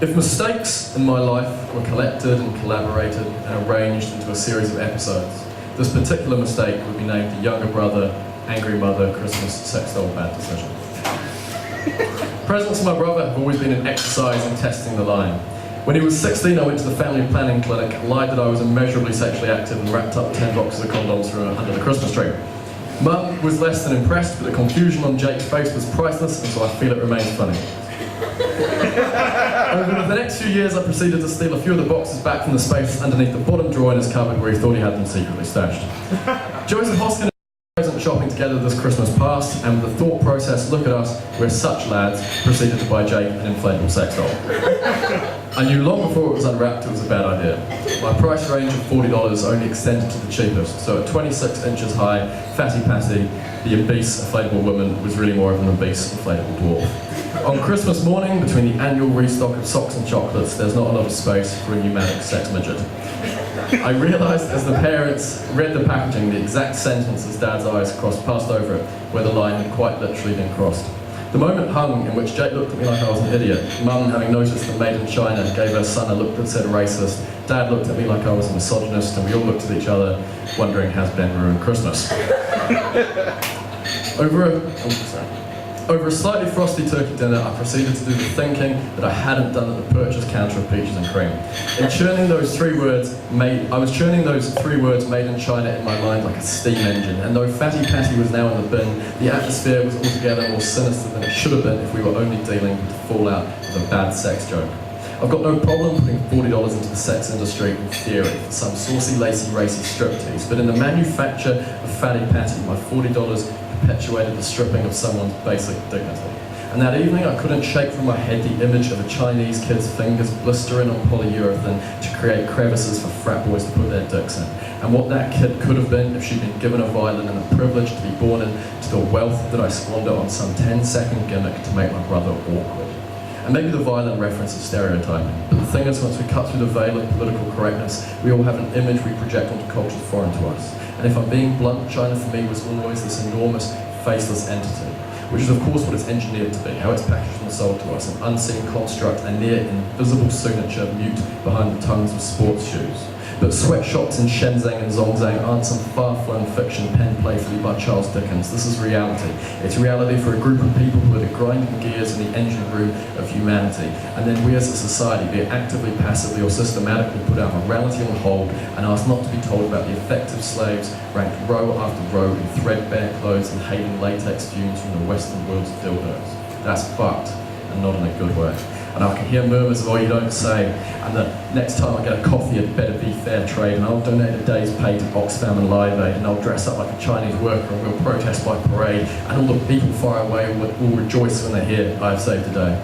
If mistakes in my life were collected and collaborated and arranged into a series of episodes, this particular mistake would be named the Younger Brother, Angry Mother, Christmas Sex Doll Bad Decision. Presents to my brother have always been an exercise in testing the line. When he was 16, I went to the family planning clinic, lied that I was immeasurably sexually active and wrapped up 10 boxes of condoms under the Christmas tree. Mum was less than impressed, but the confusion on Jake's face was priceless, and so I feel it remains funny. Over the next few years, I proceeded to steal a few of the boxes back from the space underneath the bottom drawer in his cupboard where he thought he had them secretly stashed. Joseph Hoskin present shopping together this Christmas past, and with the thought process, look at us, we're such lads, proceeded to buy Jake an inflatable sex doll. I knew long before it was unwrapped it was a bad idea. My price range of $40 only extended to the cheapest, so at 26 inches high, Fatty Patty, the obese inflatable woman, was really more of an obese inflatable dwarf. On Christmas morning, between the annual restock of socks and chocolates, there's not a lot of space for a pneumatic sex midget. I realised as the parents read the packaging, the exact sentence as Dad's eyes passed over it, where the line had quite literally been crossed. The moment hung in which Jake looked at me like I was an idiot. Mum, having noticed the Made in China, gave her son a look that said racist. Dad looked at me like I was a misogynist, and we all looked at each other, wondering, has Ben ruined Christmas? Over a slightly frosty turkey dinner, I proceeded to do the thinking that I hadn't done at the purchase counter of peaches and cream. In churning those three words, I was churning those three words made in China in my mind like a steam engine, and though Fatty Patty was now in the bin, the atmosphere was altogether more sinister than it should have been if we were only dealing with the fallout of a bad sex joke. I've got no problem putting $40 into the sex industry in theory for some saucy, lacy, racy striptease, but in the manufacture of Fatty Patty, my $40 perpetuated the stripping of someone's basic dignity. And that evening I couldn't shake from my head the image of a Chinese kid's fingers blistering on polyurethane to create crevices for frat boys to put their dicks in. And what that kid could have been if she'd been given a violin and the privilege to be born into the wealth that I squander on some 10-second gimmick to make my brother awkward. And maybe the violin reference is stereotyping, but the thing is, once we cut through the veil of political correctness, we all have an image we project onto cultures foreign to us. And if I'm being blunt, China for me was always this enormous, faceless entity, which is of course what it's engineered to be, how it's packaged and sold to us, an unseen construct, a near invisible signature mute behind the tongues of sports shoes. But sweatshops in Shenzhen and Zhongzhang aren't some far-flung fiction penned playfully by Charles Dickens. This is reality. It's reality for a group of people who are the grinding gears in the engine room of humanity. And then we as a society, be it actively, passively, or systematically, put our morality on hold and ask not to be told about the effective slaves ranked row after row in threadbare clothes and hailing latex fumes from the Western world's dildos. That's fucked, and not in a good way. And I can hear murmurs of, oh, you don't say, and the next time I get a coffee it better be fair trade, and I'll donate a day's pay to Oxfam and Live Aid, and I'll dress up like a Chinese worker and we'll protest by parade, and all the people far away will rejoice when they hear I've saved a day.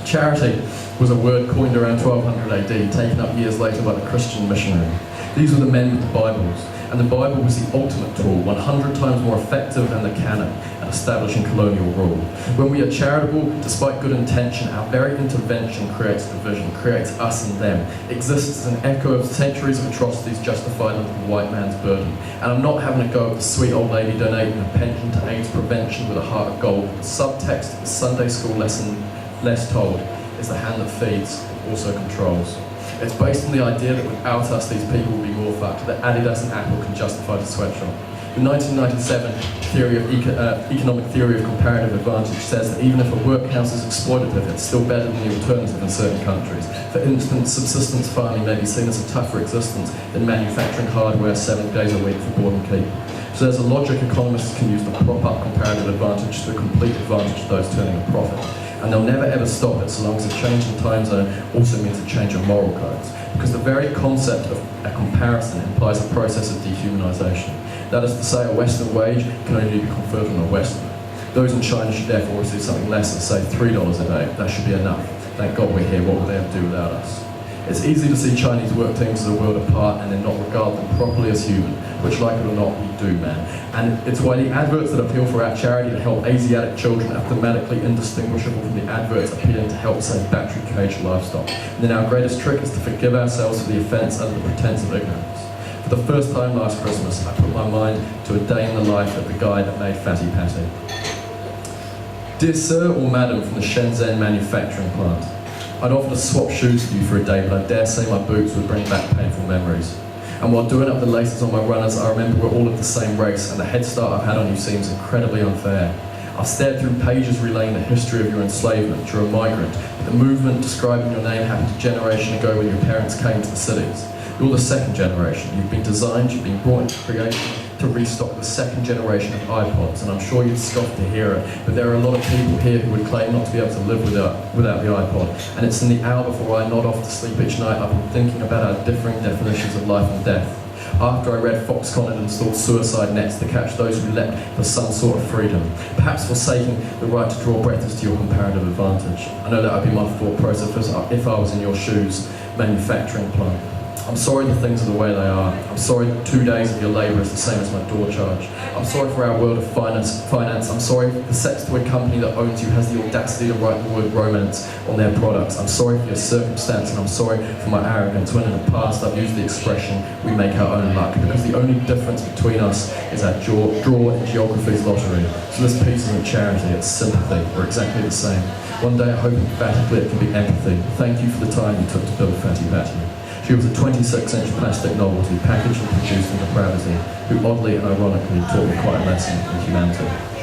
Charity was a word coined around 1200 AD, taken up years later by the Christian missionary. These were the men with the Bibles, and the Bible was the ultimate tool, 100 times more effective than the canon at establishing colonial rule. When we are charitable, despite good intention, our very intervention creates division, creates us and them, exists as an echo of centuries of atrocities justified under the white man's burden. And I'm not having a go at the sweet old lady donating a pension to AIDS prevention with a heart of gold. The subtext of the Sunday school lesson less told is the hand that feeds also controls. It's based on the idea that without us, these people will be more fucked, that Adidas and Apple can justify the sweatshop. The 1997 economic theory of comparative advantage says that even if a workhouse is exploitative, it's still better than the alternative in certain countries. For instance, subsistence farming may be seen as a tougher existence than manufacturing hardware 7 days a week for board and keep. So there's a logic economists can use to prop up comparative advantage to a complete advantage of those turning a profit. And they'll never ever stop it so long as a change in time zone also means a change in moral codes. Because the very concept of a comparison implies a process of dehumanization. That is to say, a Western wage can only be conferred on a Westerner. Those in China should therefore receive something less than, say, $3 a day. That should be enough. Thank God we're here. What would they have to do without us? It's easy to see Chinese work teams as a world apart and then not regard them properly as human, which, like it or not, we do, man. And it's why the adverts that appeal for our charity to help Asiatic children are thematically indistinguishable from the adverts appealing to help, say, battery-caged livestock. And then our greatest trick is to forgive ourselves for the offence under the pretense of ignorance. For the first time last Christmas, I put my mind to a day in the life of the guy that made Fatty Patty. Dear Sir or Madam from the Shenzhen manufacturing plant, I'd offer to swap shoes with you for a day, but I dare say my boots would bring back painful memories. And while doing up the laces on my runners, I remember we're all of the same race, and the head start I've had on you seems incredibly unfair. I've stared through pages relaying the history of your enslavement. You're a migrant, but the movement describing your name happened a generation ago when your parents came to the cities. You're the second generation. You've been designed, you've been brought into creation to restock the second generation of iPods, and I'm sure you'd scoff to hear it, but there are a lot of people here who would claim not to be able to live without the iPod, and it's in the hour before I nod off to sleep each night I've been thinking about our differing definitions of life and death. After I read Foxconn had installed suicide nets to catch those who leapt for some sort of freedom, perhaps forsaking the right to draw breath to your comparative advantage. I know that would be my thought process if I was in your shoes, manufacturing plant. I'm sorry the things are the way they are. I'm sorry that 2 days of your labour is the same as my door charge. I'm sorry for our world of finance. I'm sorry the sex toy company that owns you has the audacity to write the word romance on their products. I'm sorry for your circumstance, and I'm sorry for my arrogance when in the past I've used the expression, we make our own luck, because the only difference between us is our draw in geography's lottery. So this piece isn't charity, it's sympathy. We're exactly the same. One day I hope emphatically it can be empathy. Thank you for the time you took to build Fatty Patty. She was a 26-inch plastic novelty, packaged and produced in depravity, who oddly and ironically taught me quite a lesson in humanity.